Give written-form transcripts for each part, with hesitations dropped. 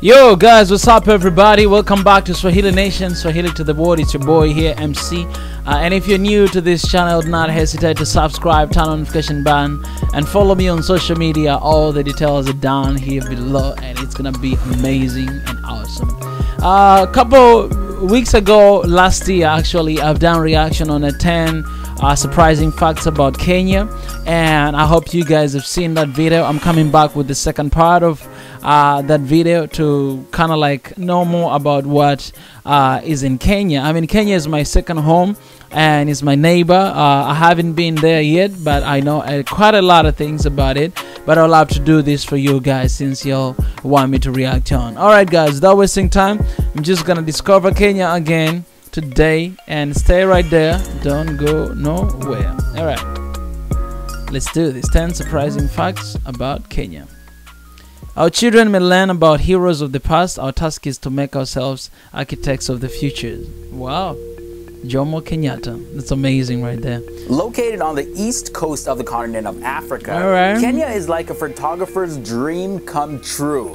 Yo guys, what's up everybody? Welcome back to Swahili Nation, Swahili to the world. It's your boy here, MC. And if you're new to this channel, do not hesitate to subscribe, turn on notification button, and follow me on social media. All the details are down here below, and it's gonna be amazing and awesome. A couple weeks ago, last year actually, I've done reaction on a 10 surprising facts about Kenya, and I hope you guys have seen that video. I'm coming back with the second part of that video to kind of like know more about what is in Kenya. I mean, Kenya is my second home and it's my neighbor. I haven't been there yet, but I know quite a lot of things about it. But I'll have to do this for you guys since y'all want me to react on. Alright guys, without wasting time, I'm just gonna discover Kenya again today, and stay right there, don't go nowhere. Alright, let's do this. 10 surprising facts about Kenya. Our children may learn about heroes of the past. Our task is to make ourselves architects of the future. Wow, Jomo Kenyatta. That's amazing right there. Located on the east coast of the continent of Africa, Kenya is like a photographer's dream come true.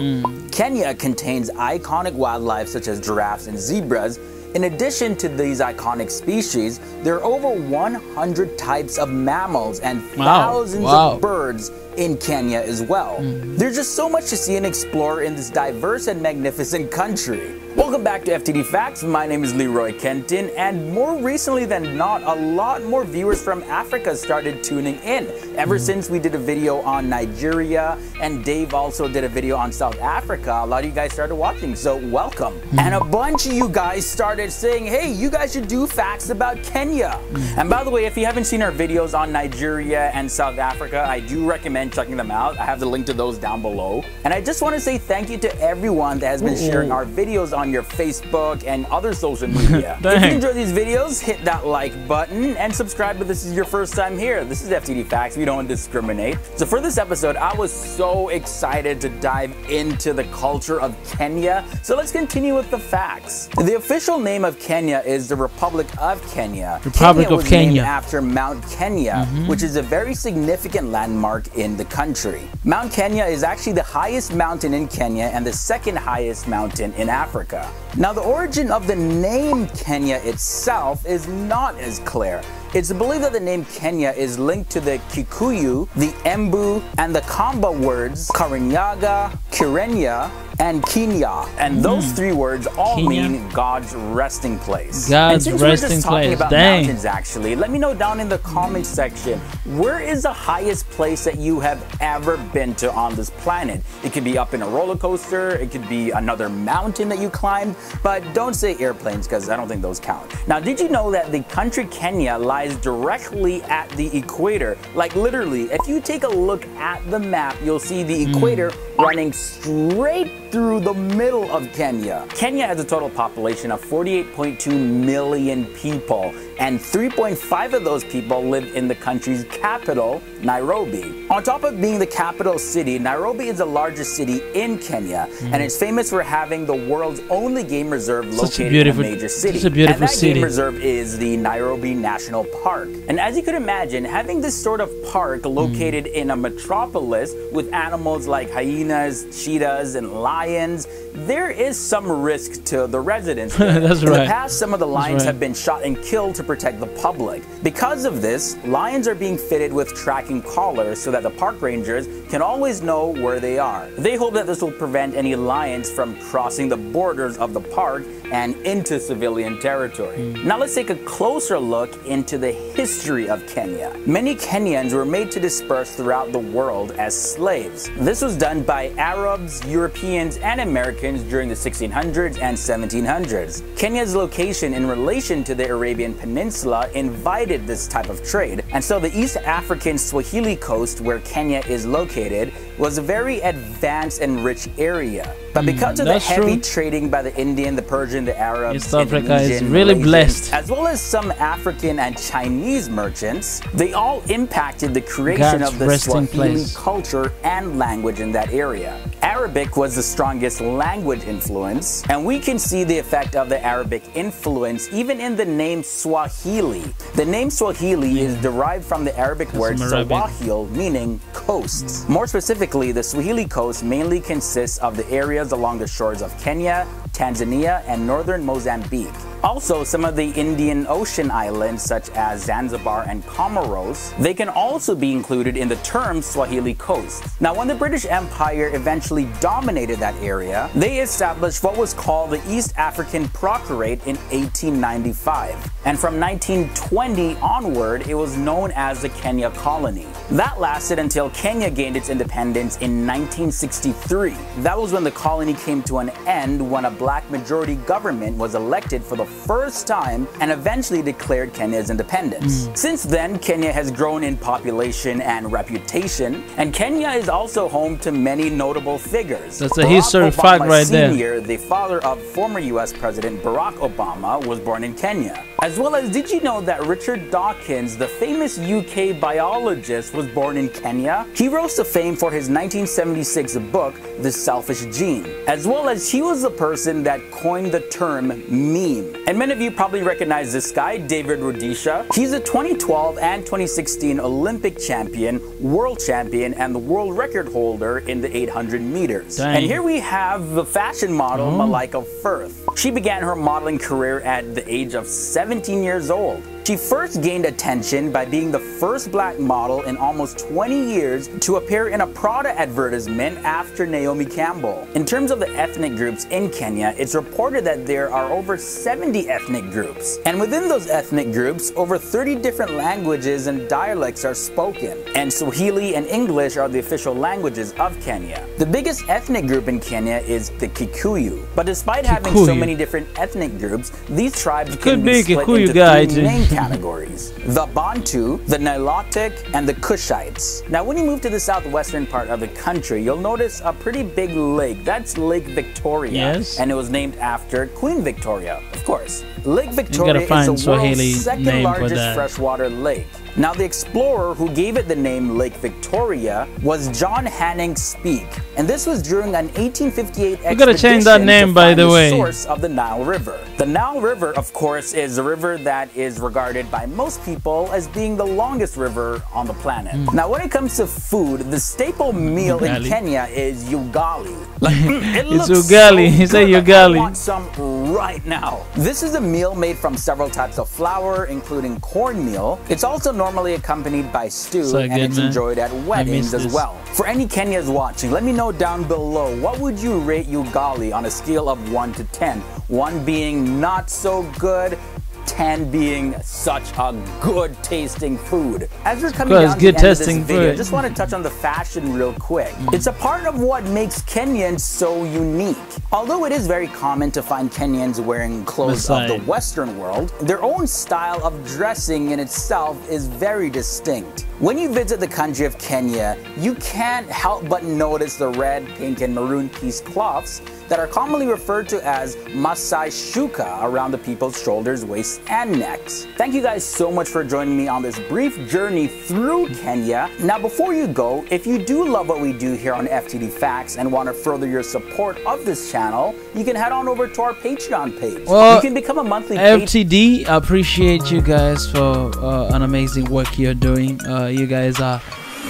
Kenya contains iconic wildlife such as giraffes and zebras. In addition to these iconic species, there are over 100 types of mammals and thousands of birds in Kenya as well. There's just so much to see and explore in this diverse and magnificent country. Welcome back to FTD Facts. My name is Leroy Kenton, and more recently than not, a lot more viewers from Africa started tuning in. Ever since we did a video on Nigeria, and Dave also did a video on South Africa, a lot of you guys started watching, so welcome. And a bunch of you guys started saying, hey, you guys should do facts about Kenya. And by the way, if you haven't seen our videos on Nigeria and South Africa, I do recommend checking them out. I have the link to those down below. And I just want to say thank you to everyone that has been sharing our videos on your Facebook and other social media. If you enjoy these videos, hit that like button and subscribe if this is your first time here. This is FTD Facts. We don't discriminate. So for this episode, I was so excited to dive into the culture of Kenya. So let's continue with the facts. The official name of Kenya is the Republic of Kenya. Republic of Kenya. Named after Mount Kenya, which is a very significant landmark in the country. Mount Kenya is actually the highest mountain in Kenya and the second highest mountain in Africa. Now, the origin of the name Kenya itself is not as clear. It's believed that the name Kenya is linked to the Kikuyu, the Embu, and the Kamba words Karinyaga, Kirenya, and Kenya. And those three words all mean God's resting place. God's and since resting we're just place. talking about mountains, actually, let me know down in the comment section, where is the highest place that you have ever been to on this planet? It could be up in a roller coaster, it could be another mountain that you climbed, but don't say airplanes because I don't think those count. Now, did you know that the country Kenya lies directly at the equator? Like literally, if you take a look at the map, you'll see the equator running straight through the middle of Kenya. Kenya has a total population of 48.2 million people, and 3.5 of those people live in the country's capital, Nairobi. On top of being the capital city, Nairobi is the largest city in Kenya, and it's famous for having the world's only game reserve located in a major city. Such a beautiful city. Game reserve is the Nairobi National Park. And as you could imagine, having this sort of park located in a metropolis with animals like hyenas, cheetahs, and lions, there is some risk to the residents. That's in right. the past, some of the lions have been shot and killed to protect the public. Because of this, lions are being fitted with tracking collars so that the park rangers can always know where they are. They hope that this will prevent any lions from crossing the borders of the park and into civilian territory. Now let's take a closer look into the history of Kenya. Many Kenyans were made to disperse throughout the world as slaves. This was done by Arabs, Europeans, and Americans during the 1600s and 1700s. Kenya's location in relation to the Arabian Peninsula invited this type of trade, and so the East African Swahili coast, where Kenya is located, was a very advanced and rich area. But because of the heavy trading by the Indian, the Persian, the Arab, East Africa is really blessed, as well as some African and Chinese merchants, they all impacted the creation of the Swahili culture and language in that area. Arabic was the strongest language influence, and we can see the effect of the Arabic influence even in the name Swahili. The name Swahili is derived from the Arabic word Swahil, meaning coasts. More specifically, the Swahili coast mainly consists of the areas along the shores of Kenya, Tanzania, and northern Mozambique. Also, some of the Indian Ocean islands such as Zanzibar and Comoros, they can also be included in the term Swahili coast. Now, when the British Empire eventually dominated that area, they established what was called the East African Proctorate in 1895. And from 1920 onward, it was known as the Kenya Colony. That lasted until Kenya gained its independence in 1963. That was when the colony came to an end when a black majority government was elected for the first time and eventually declared Kenya's independence. Since then, Kenya has grown in population and reputation, and Kenya is also home to many notable figures. That's a history fact right Sr., the father of former US President Barack Obama, was born in Kenya. As well as, did you know that Richard Dawkins, the famous UK biologist, was born in Kenya? He rose to fame for his 1976 book, The Selfish Gene. As well as, he was the person that coined the term meme. And many of you probably recognize this guy, David Rudisha. He's a 2012 and 2016 Olympic champion, world champion, and the world record holder in the 800 meters. Dang. And here we have the fashion model, Malika Firth. She began her modeling career at the age of 17 years old. She first gained attention by being the first black model in almost 20 years to appear in a Prada advertisement after Naomi Campbell. In terms of the ethnic groups in Kenya, it's reported that there are over 70 ethnic groups. And within those ethnic groups, over 30 different languages and dialects are spoken. And Swahili and English are the official languages of Kenya. The biggest ethnic group in Kenya is the Kikuyu. But despite having so many different ethnic groups, these tribes can be split into three main categories: the Bantu, the Nilotic, and the Kushites. Now, when you move to the southwestern part of the country, you'll notice a pretty big lake. That's Lake Victoria. Yes. And it was named after Queen Victoria, of course. Lake Victoria is the world's second largest freshwater lake. Now, the explorer who gave it the name Lake Victoria was John Hanning Speke, and this was during an 1858 expedition gotta change that name, by the way. Source of the Nile River. The Nile River, of course, is a river that is regarded by most people as being the longest river on the planet. Now, when it comes to food, the staple meal in Kenya is ugali. Like, it it's looks ugali. So He said good. ugali. I want some right now. This is a meal made from several types of flour, including cornmeal. It's also normally accompanied by stew, and it's enjoyed at weddings as well. For any Kenyans watching, let me know down below, what would you rate ugali on a scale of 1 to 10? 1 being not so good, 10 being such a good tasting food. As we're coming down to the end of this video, I just want to touch on the fashion real quick. It's a part of what makes Kenyans so unique. Although it is very common to find Kenyans wearing clothes of the Western world, their own style of dressing in itself is very distinct. When you visit the country of Kenya, you can't help but notice the red, pink, and maroon piece cloths that are commonly referred to as Masai Shuka around the people's shoulders, waists, and necks. Thank you guys so much for joining me on this brief journey through Kenya. Now, before you go, if you do love what we do here on FTD Facts and want to further your support of this channel, you can head on over to our Patreon page. You can become a monthly FTD, I appreciate you guys for an amazing work you're doing. You guys are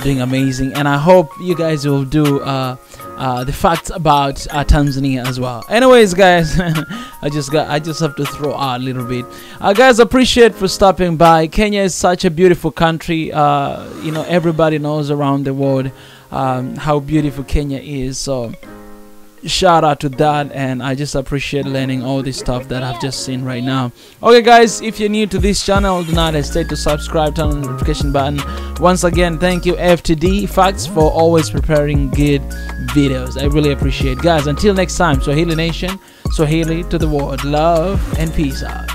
doing amazing, and I hope you guys will do the facts about Tanzania as well. Anyways, guys, I just have to throw out a little bit. Guys, appreciate for stopping by. Kenya is such a beautiful country. You know, everybody knows around the world how beautiful Kenya is. So shout out to that, and I just appreciate learning all this stuff that I've just seen right now. Okay, guys, if you're new to this channel, do not hesitate to subscribe, turn on the notification button. Once again, thank you FTD Facts for always preparing good videos. I really appreciate it. Guys, until next time, Swahili Nation, Swahili to the world, love and peace out.